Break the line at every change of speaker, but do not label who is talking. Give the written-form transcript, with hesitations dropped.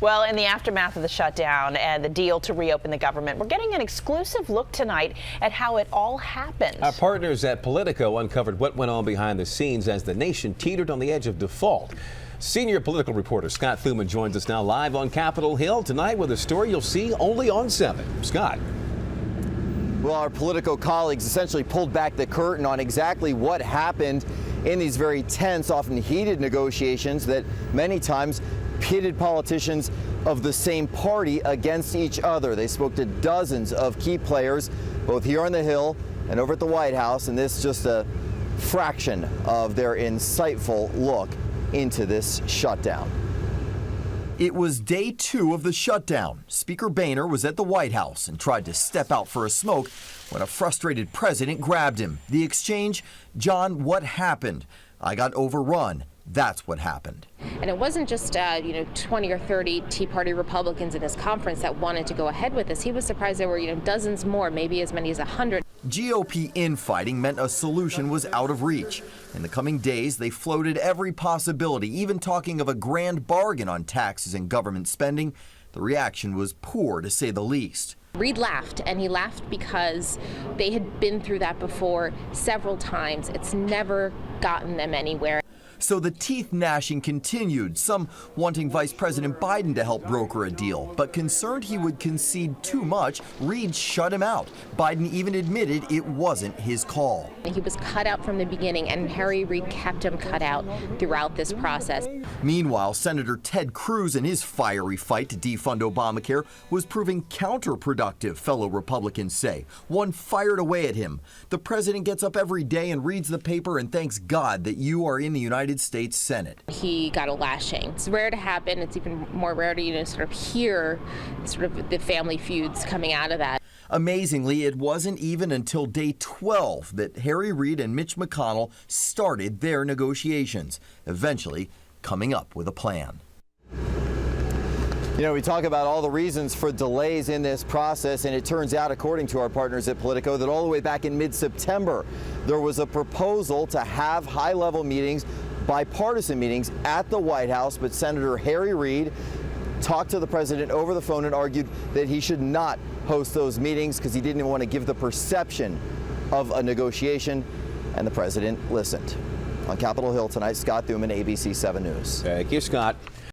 Well, in the aftermath of the shutdown and the deal to reopen the government, we're getting an exclusive look tonight at how it all happened.
Our partners at Politico uncovered what went on behind the scenes as the nation teetered on the edge of default. Senior political reporter Scott Thuman joins us now live on Capitol Hill tonight with a story you'll see only on 7. Scott.
Well, our Politico colleagues essentially pulled back the curtain on exactly what happened in these very tense, often heated negotiations that many times pitted politicians of the same party against each other. They spoke to dozens of key players, both here on the Hill and over at the White House, and this is just a fraction of their insightful look into this shutdown.
It was day 2 of the shutdown. Speaker Boehner was at the White House and tried to step out for a smoke when a frustrated president grabbed him. The exchange, "John, what happened?" "I got overrun. That's what happened."
And it wasn't just 20 or 30 Tea Party Republicans in his conference that wanted to go ahead with this. He was surprised there were dozens more, maybe as many as 100.
GOP infighting meant a solution was out of reach. In the coming days, they floated every possibility, even talking of a grand bargain on taxes and government spending. The reaction was poor, to say the least.
Reid laughed, and he laughed because they had been through that before several times. It's never gotten them anywhere.
So the teeth gnashing continued, some wanting Vice President Biden to help broker a deal, but concerned he would concede too much, Reid shut him out. Biden even admitted it wasn't his call.
He was cut out from the beginning, and Harry Reid kept him cut out throughout this process.
Meanwhile, Senator Ted Cruz and his fiery fight to defund Obamacare was proving counterproductive, fellow Republicans say. One fired away at him. The president gets up every day and reads the paper and thanks God that you are in the United States Senate.
He got a lashing. It's rare to happen. It's even more rare to sort of hear sort of the family feuds coming out of that.
Amazingly, it wasn't even until day 12 that Harry Reid and Mitch McConnell started their negotiations, eventually coming up with a plan.
You know, we talk about all the reasons for delays in this process, and it turns out, according to our partners at Politico, that all the way back in mid-September, there was a proposal to have high-level meetings, bipartisan meetings at the White House, but Senator Harry Reid talked to the president over the phone and argued that he should not host those meetings because he didn't want to give the perception of a negotiation, and the president listened. On Capitol Hill tonight, Scott Thuman, ABC 7 News.
Thank you, Scott.